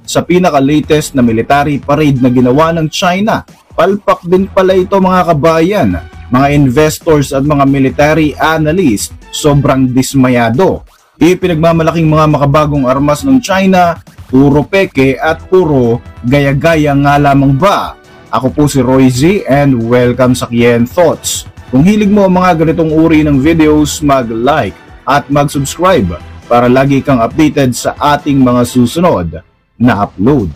sa pinaka-latest na military parade na ginawa ng China. Palpak din pala ito mga kabayan. Mga investors at mga military analysts sobrang dismayado. Ipinagmamalaking mga makabagong armas ng China, puro peke at puro gaya-gaya nga lamang ba? Ako po si Roy Z and welcome sa Kien Thoughts. Kung hilig mo ang mga ganitong uri ng videos, mag-like at mag-subscribe para lagi kang updated sa ating mga susunod na upload.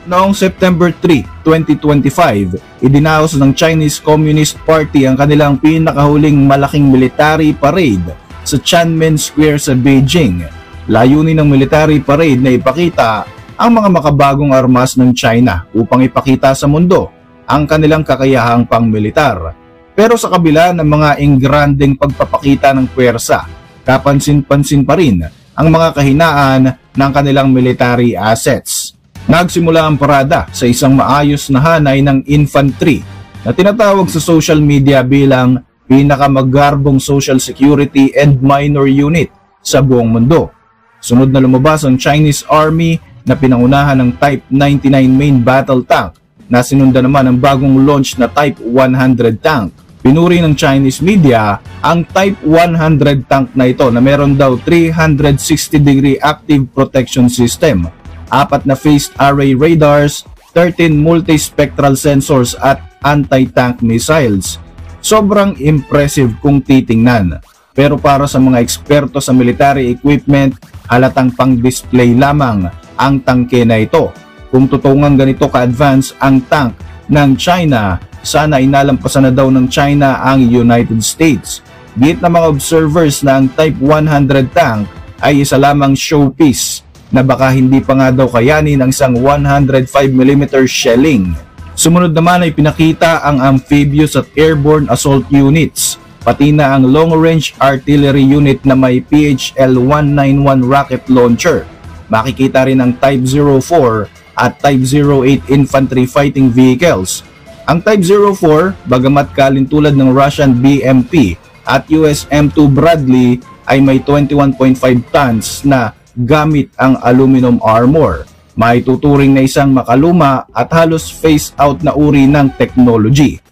Noong September 3, 2025, idinaos ng Chinese Communist Party ang kanilang pinakahuling malaking military parade sa Tiananmen Square sa Beijing. Layunin ng military parade na ipakita ang mga makabagong armas ng China upang ipakita sa mundo ang kanilang kakayahang pangmilitar. Pero sa kabila ng mga engrandeng pagpapakita ng puwersa, kapansin-pansin pa rin ang mga kahinaan ng kanilang military assets. Nagsimula ang parada sa isang maayos na hanay ng infantry na tinatawag sa social media bilang pinakamagarbong social security and minor unit sa buong mundo. Sunod na lumabas ang Chinese Army na pinangunahan ng Type 99 main battle tank na sinundan naman ng bagong launch na Type 100 tank. Pinuri ng Chinese media ang Type 100 tank na ito na meron daw 360-degree active protection system, 4 na phased array radars, 13 multispectral sensors at anti-tank missiles. Sobrang impressive kung titingnan. Pero para sa mga eksperto sa military equipment, halatang pang-display lamang ang tangke na ito. Kung totoong ganito ka-advance ang tank ng China, sana inalampasan na daw ng China ang United States. Git na mga observers na ang Type 100 tank ay isa lamang showpiece na baka hindi pa nga daw kayanin ang isang 105mm shelling. Sumunod naman ay pinakita ang amphibious at airborne assault units, pati na ang long-range artillery unit na may PHL-191 rocket launcher. Makikita rin ang Type 04 at Type 08 infantry fighting vehicles. Ang Type 04, bagamat kalintulad ng Russian BMP at US M2 Bradley, ay may 21.5 tons na gamit ang aluminum armor. May tuturing na isang makaluma at halos phase-out na uri ng technology.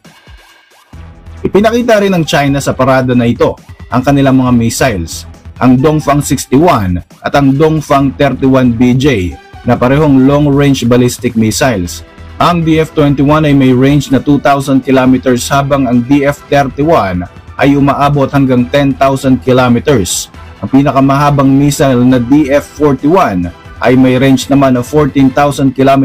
Ipinakita rin ng China sa parada na ito ang kanilang mga missiles, ang Dongfang 61 at ang Dongfang 31BJ na parehong long-range ballistic missiles. Ang DF-21 ay may range na 2,000 km habang ang DF-31 ay umaabot hanggang 10,000 km. Ang pinakamahabang missile na DF-41 ay may range naman na 14,000 km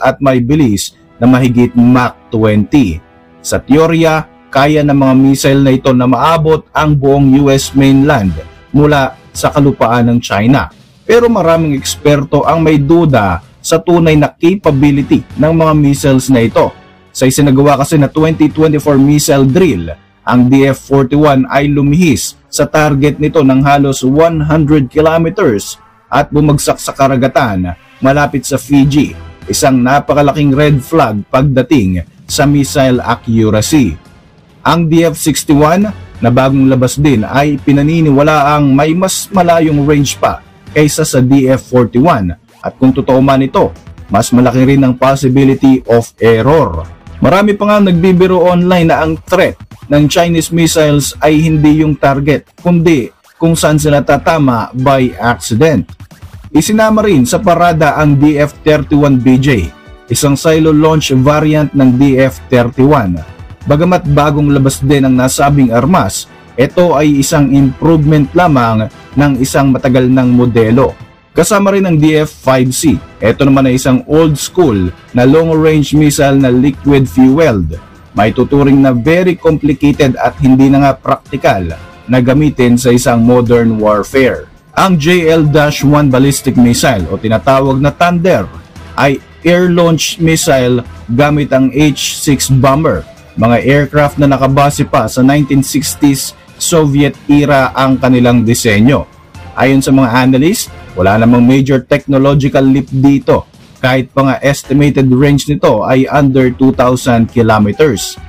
at may bilis na mahigit Mach 20. Sa teorya, kaya ng mga missile na ito na maabot ang buong US mainland mula sa kalupaan ng China. Pero maraming eksperto ang may duda sa tunay na capability ng mga missiles na ito. Sa isinagawa kasi na 2024 missile drill, ang DF-41 ay lumihis sa target nito ng halos 100 kilometers at bumagsak sa karagatan malapit sa Fiji, isang napakalaking red flag pagdating sa missile accuracy. Ang DF-61 na bagong labas din ay pinaniniwala ang may mas malayong range pa kaysa sa DF-41 at kung totoo man ito, mas malaki rin ang possibility of error. Marami pa nga nagbibiro online na ang threat ng Chinese missiles ay hindi yung target, kundi kung saan sila tatama by accident. Isinama rin sa parada ang DF-31BJ, isang silo launch variant ng DF-31. Bagamat bagong labas din ang nasabing armas, ito ay isang improvement lamang ng isang matagal ng modelo. Kasama rin ang DF-5C. Ito naman ay isang old school na long-range missile na liquid fueled. May tuturing na very complicated at hindi na nga praktikal na gamitin sa isang modern warfare. Ang JL-1 ballistic missile o tinatawag na Thunder ay air-launched missile gamit ang H-6 bomber. Mga aircraft na nakabase pa sa 1960s Soviet era ang kanilang disenyo. Ayon sa mga analyst, wala namang major technological leap dito. Kahit pa nga estimated range nito ay under 2,000 kilometers.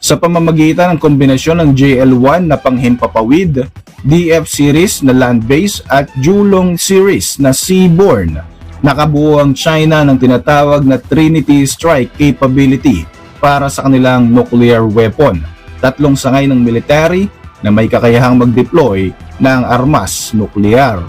Sa pamamagitan ng kombinasyon ng JL-1 na panghimpapawid, DF series na land-based at Julong series na seaborne, Nakabuo ang China ng tinatawag na Trinity Strike Capability para sa kanilang nuclear weapon. 3 sangay ng military na may kakayahang mag-deploy ng armas nuklear.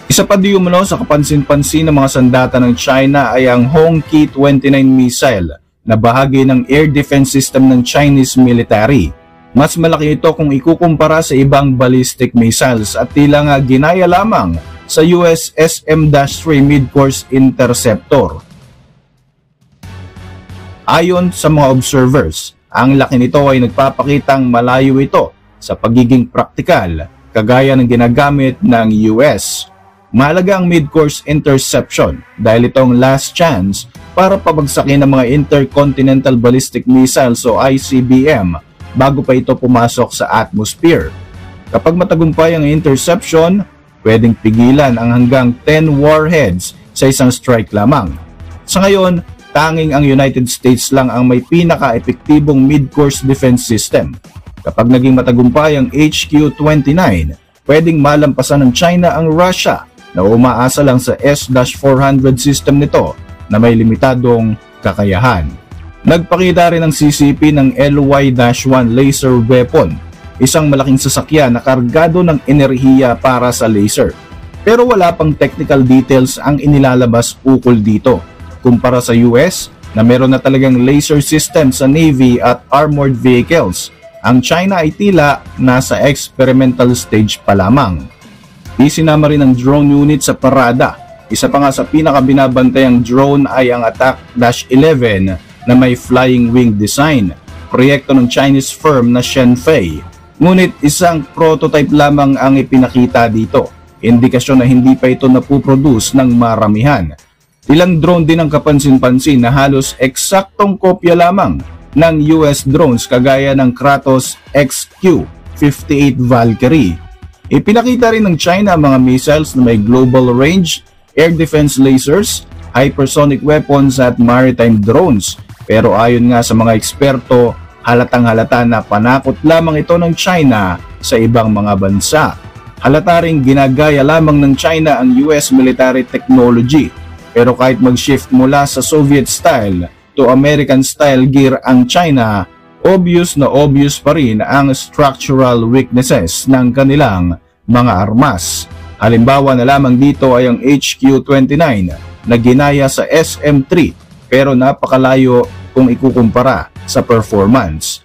Isa pa di umano sa kapansin-pansin ng mga sandata ng China ay ang Hongqi-29 missile na bahagi ng air defense system ng Chinese military. Mas malaki ito kung ikukumpara sa ibang ballistic missiles at tila nga ginaya lamang sa US SM-3 Midcourse Interceptor. Ayon sa mga observers, ang laki nito ay nagpapakitang malayo ito sa pagiging praktikal kagaya ng ginagamit ng US. Mahalaga ang mid-course interception dahil itong last chance para pabagsakin ang mga Intercontinental Ballistic Missiles o ICBM bago pa ito pumasok sa atmosphere. Kapag matagumpay ang interception, pwedeng pigilan ang hanggang 10 warheads sa isang strike lamang. Sa ngayon, tanging ang United States lang ang may pinaka-epektibong mid-course defense system. Kapag naging matagumpay ang HQ-29, pwedeng malampasan ng China ang Russia na umaasa lang sa S-400 system nito na may limitadong kakayahan. Nagpakita rin ang CCP ng LY-1 laser weapon, isang malaking sasakyan na kargado ng enerhiya para sa laser. Pero wala pang technical details ang inilalabas ukol dito. Kumpara sa US na meron na talagang laser system sa Navy at armored vehicles, ang China ay tila nasa experimental stage pa lamang. Isinama rin ang drone unit sa parada. Isa pa nga sa pinakabinabantayang drone ay ang Attack-11 na may flying wing design, proyekto ng Chinese firm na Shenfei. Ngunit isang prototype lamang ang ipinakita dito, indikasyon na hindi pa ito napuproduce ng maramihan. Ilang drone din ang kapansin-pansin na halos eksaktong kopya lamang ng US drones kagaya ng Kratos XQ-58 Valkyrie. Ipinakita rin ng China ang mga missiles na may global range, air defense lasers, hypersonic weapons at maritime drones. Pero ayon nga sa mga eksperto, halatang halata na panakot lamang ito ng China sa ibang mga bansa. Halata ring ginagaya lamang ng China ang US military technology. Pero kahit mag-shift mula sa Soviet style to American style gear ang China, obvious pa rin ang structural weaknesses ng kanilang mga armas. Halimbawa na lamang dito ay ang HQ-29 na ginaya sa SM-3 pero napakalayo kung ikukumpara sa performance.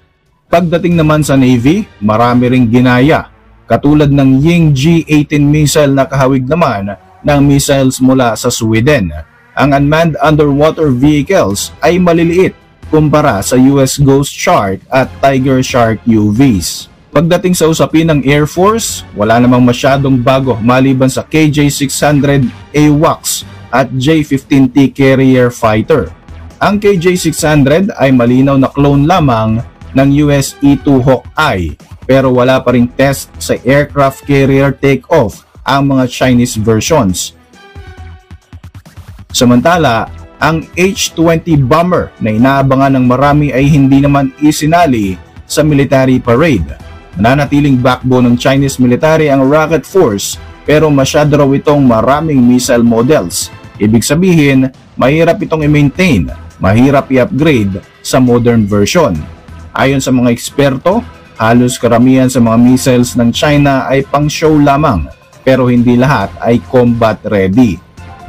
Pagdating naman sa Navy, marami ring ginaya, katulad ng Ying G-18 missile na kahawig naman ng missiles mula sa Sweden. Ang unmanned underwater vehicles ay maliliit kumpara sa US Ghost Shark at Tiger Shark UVs. Pagdating sa usapin ng Air Force, wala namang masyadong bago maliban sa KJ-600 AWACS at J-15T Carrier Fighter. Ang KJ-600 ay malinaw na clone lamang ng US E-2 Hawkeye pero wala pa ring test sa aircraft carrier takeoff ang mga Chinese versions. Samantala, ang H-20 bomber na inaabangan ng marami ay hindi naman isinali sa military parade. Nanatiling backbone ng Chinese military ang rocket force pero masyado raw itong maraming missile models. Ibig sabihin, mahirap itong i-maintain, mahirap i-upgrade sa modern version. Ayon sa mga eksperto, halos karamihan sa mga missiles ng China ay pang-show lamang pero hindi lahat ay combat ready.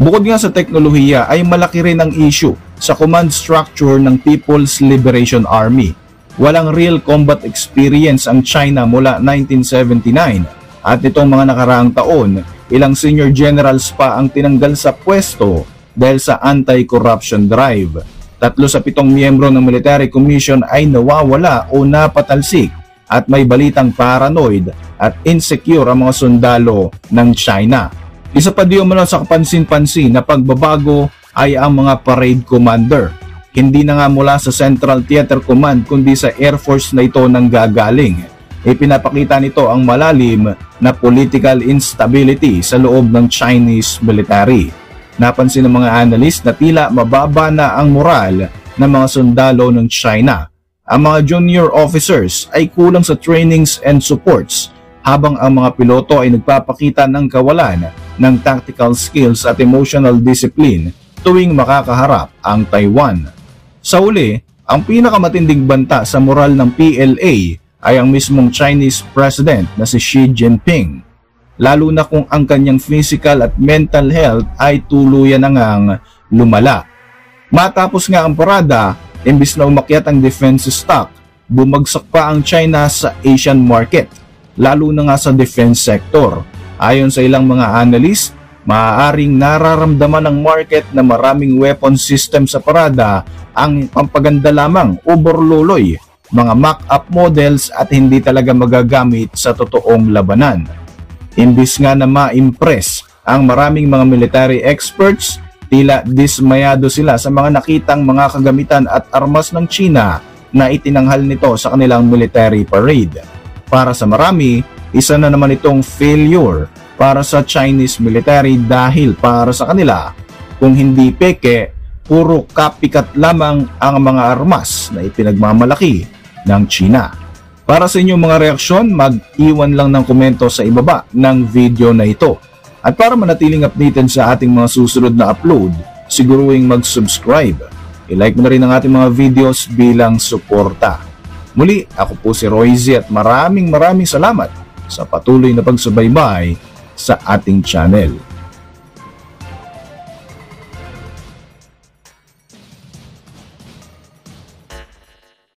Bukod nga sa teknolohiya ay malaki rin ang issue sa command structure ng People's Liberation Army. Walang real combat experience ang China mula 1979 at nitong mga nakaraang taon, ilang senior generals pa ang tinanggal sa pwesto dahil sa anti-corruption drive. 3 sa 7 miyembro ng Military Commission ay nawawala o napatalsik at may balitang paranoid at insecure ang mga sundalo ng China. Isa pa di umano sa kapansin-pansin na pagbabago ay ang mga parade commander. Hindi na nga mula sa Central Theater Command kundi sa Air Force na ito nanggagaling. Ipinapakita nito ang malalim na political instability sa loob ng Chinese military. Napansin ng mga analyst na tila mababa na ang moral ng mga sundalo ng China. Ang mga junior officers ay kulang sa trainings and supports habang ang mga piloto ay nagpapakita ng kawalan ng tactical skills at emotional discipline tuwing makakaharap ang Taiwan. Sa uli, ang pinakamatinding banta sa moral ng PLA ay ang mismong Chinese President na si Xi Jinping, lalo na kung ang kanyang physical at mental health ay tuluyan na ngang lumala. Matapos nga ang parada, imbis na umakyat ang defense stock, bumagsak pa ang China sa Asian market, lalo na nga sa defense sector. Ayon sa ilang mga analyst, maaaring nararamdaman ng market na maraming weapon system sa parada ang pampaganda lamang o borloloy, mga mock-up models at hindi talaga magagamit sa totoong labanan. Imbis nga na ma-impress ang maraming mga military experts, tila dismayado sila sa mga nakitang mga kagamitan at armas ng China na itinanghal nito sa kanilang military parade. Para sa marami, isa na naman itong failure para sa Chinese military dahil para sa kanila, kung hindi peke, puro copycat lamang ang mga armas na ipinagmamalaki ng China. Para sa inyong mga reaksyon, mag-iwan lang ng komento sa ibaba ng video na ito. At para manatiling updated sa ating mga susunod na upload, siguruing mag-subscribe. I-like mo na rin ang ating mga videos bilang suporta. Muli, ako po si Royzy at maraming salamat sa patuloy na pagsubaybay sa ating channel.